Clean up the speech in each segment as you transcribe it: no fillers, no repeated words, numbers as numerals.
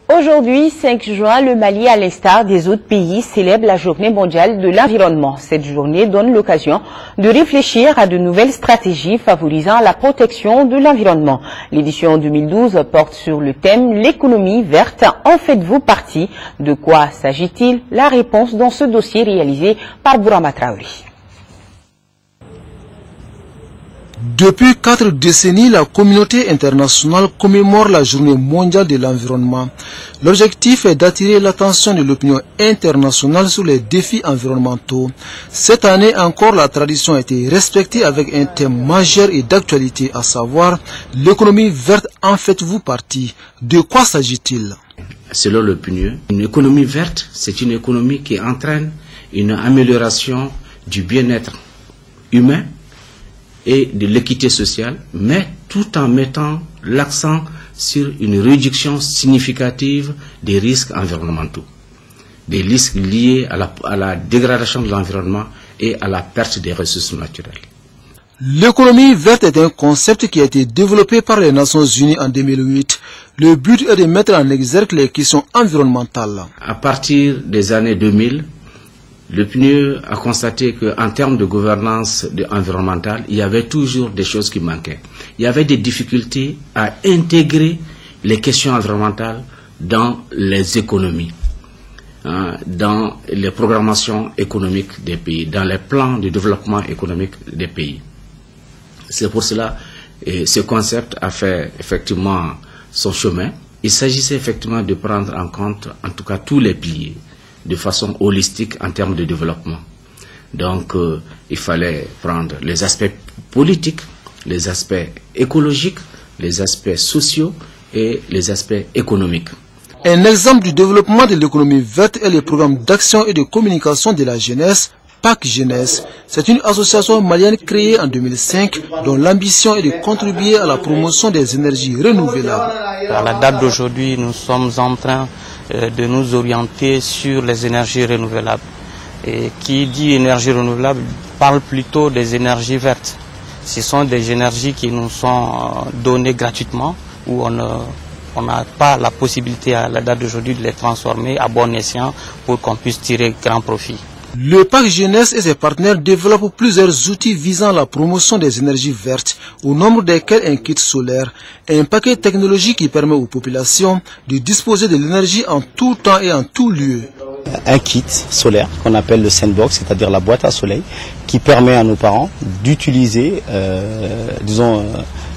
Aujourd'hui, 5 juin, le Mali, à l'instar des autres pays, célèbre la journée mondiale de l'environnement. Cette journée donne l'occasion de réfléchir à de nouvelles stratégies favorisant la protection de l'environnement. L'édition 2012 porte sur le thème « L'économie verte, en faites-vous partie ?» De quoi s'agit-il? La réponse dans ce dossier réalisé par Bourama Traori. Depuis 4 décennies, la communauté internationale commémore la journée mondiale de l'environnement. L'objectif est d'attirer l'attention de l'opinion internationale sur les défis environnementaux. Cette année encore, la tradition a été respectée avec un thème majeur et d'actualité, à savoir l'économie verte, en faites-vous partie? De quoi s'agit-il? Selon l'opinion, une économie verte, c'est une économie qui entraîne une amélioration du bien-être humain et de l'équité sociale, mais tout en mettant l'accent sur une réduction significative des risques environnementaux, des risques liés à la dégradation de l'environnement et à la perte des ressources naturelles. L'économie verte est un concept qui a été développé par les Nations Unies en 2008. Le but est de mettre en exergue les questions environnementales. À partir des années 2000, le PNUE a constaté qu'en termes de gouvernance environnementale, il y avait toujours des choses qui manquaient. Il y avait des difficultés à intégrer les questions environnementales dans les économies, dans les programmations économiques des pays, dans les plans de développement économique des pays. C'est pour cela que ce concept a fait effectivement son chemin. Il s'agissait effectivement de prendre en compte, en tout cas, tous les piliers, de façon holistique en termes de développement. Donc, il fallait prendre les aspects politiques, les aspects écologiques, les aspects sociaux et les aspects économiques. Un exemple du développement de l'économie verte est le programme d'action et de communication de la jeunesse, PAC Jeunesse. C'est une association malienne créée en 2005 dont l'ambition est de contribuer à la promotion des énergies renouvelables. À la date d'aujourd'hui, nous sommes en train de nous orienter sur les énergies renouvelables. Et qui dit énergie renouvelable parle plutôt des énergies vertes. Ce sont des énergies qui nous sont données gratuitement, où on n'a pas la possibilité à la date d'aujourd'hui de les transformer à bon escient pour qu'on puisse tirer grand profit. Le PAC Jeunesse et ses partenaires développent plusieurs outils visant la promotion des énergies vertes, au nombre desquels un kit solaire, un paquet technologique qui permet aux populations de disposer de l'énergie en tout temps et en tout lieu. Un kit solaire qu'on appelle le sandbox, c'est-à-dire la boîte à soleil, qui permet à nos parents d'utiliser, disons,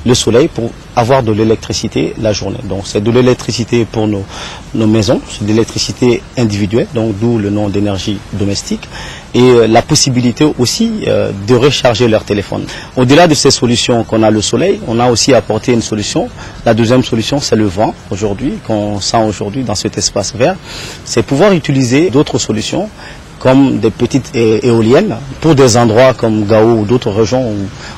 le soleil pour avoir de l'électricité la journée. Donc c'est de l'électricité pour nos maisons, c'est de l'électricité individuelle, donc d'où le nom d'énergie domestique, et la possibilité aussi de recharger leur téléphone. Au-delà de ces solutions qu'on a le soleil, on a aussi apporté une solution. La deuxième solution, c'est le vent aujourd'hui, qu'on sent aujourd'hui dans cet espace vert. C'est pouvoir utiliser d'autres solutions comme des petites éoliennes pour des endroits comme Gao ou d'autres régions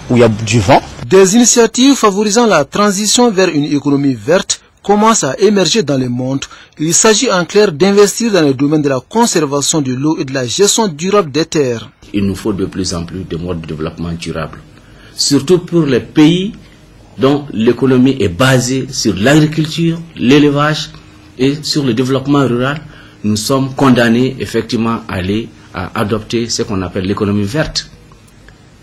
où il y a du vent. Des initiatives favorisant la transition vers une économie verte commencent à émerger dans le monde. Il s'agit en clair d'investir dans le domaine de la conservation de l'eau et de la gestion durable des terres. Il nous faut de plus en plus de modes de développement durable, surtout pour les pays dont l'économie est basée sur l'agriculture, l'élevage et sur le développement rural. Nous sommes condamnés effectivement à adopter ce qu'on appelle l'économie verte.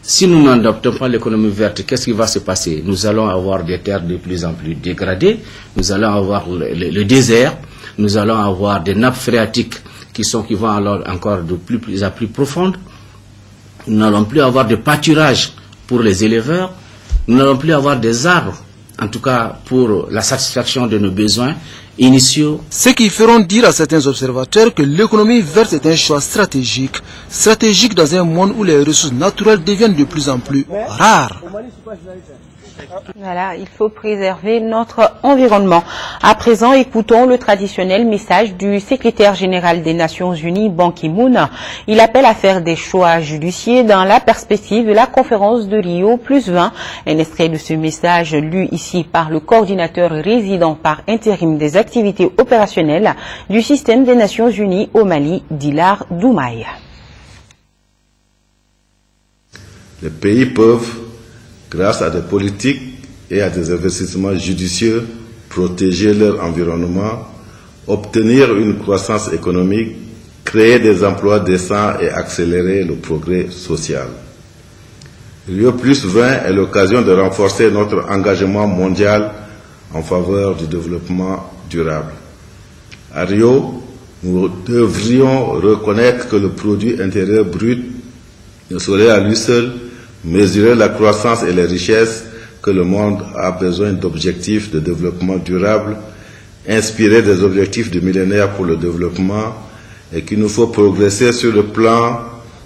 Si nous n'adoptons pas l'économie verte, qu'est-ce qui va se passer? Nous allons avoir des terres de plus en plus dégradées, nous allons avoir le désert, nous allons avoir des nappes phréatiques qui vont alors encore de plus à plus profondes. Nous n'allons plus avoir de pâturage pour les éleveurs, nous n'allons plus avoir des arbres, en tout cas pour la satisfaction de nos besoins initiaux. Ce qui feront dire à certains observateurs que l'économie verte est un choix stratégique dans un monde où les ressources naturelles deviennent de plus en plus rares. Voilà, il faut préserver notre environnement. À présent, écoutons le traditionnel message du secrétaire général des Nations Unies, Ban Ki-moon. Il appelle à faire des choix judicieux dans la perspective de la conférence de Rio +20. Un extrait de ce message lu ici par le coordinateur résident par intérim des activités opérationnelles du système des Nations Unies au Mali, Dilar Doumaï. Les pays peuvent, grâce à des politiques et à des investissements judicieux, protéger leur environnement, obtenir une croissance économique, créer des emplois décents et accélérer le progrès social. Rio+20 est l'occasion de renforcer notre engagement mondial en faveur du développement durable. À Rio, nous devrions reconnaître que le produit intérieur brut ne saurait à lui seul mesurer la croissance et les richesses que le monde a besoin d'objectifs de développement durable, inspirés des objectifs du millénaire pour le développement, et qu'il nous faut progresser sur le plan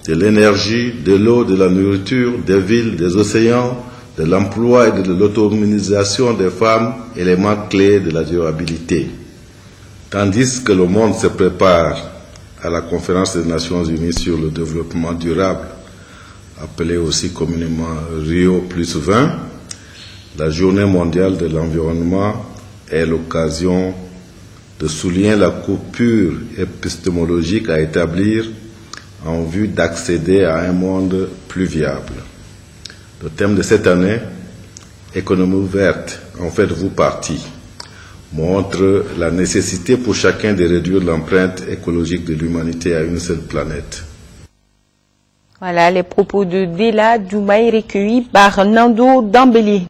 de l'énergie, de l'eau, de la nourriture, des villes, des océans, de l'emploi et de l'autonomisation des femmes, éléments clés de la durabilité. Tandis que le monde se prépare à la conférence des Nations Unies sur le développement durable, appelée aussi communément Rio+20, la Journée mondiale de l'environnement est l'occasion de souligner la coupure épistémologique à établir en vue d'accéder à un monde plus viable. Le thème de cette année, économie verte, en faites-vous partie, montre la nécessité pour chacun de réduire l'empreinte écologique de l'humanité à une seule planète. Voilà les propos de Dela Doumaï recueillis par Nando Dambeli.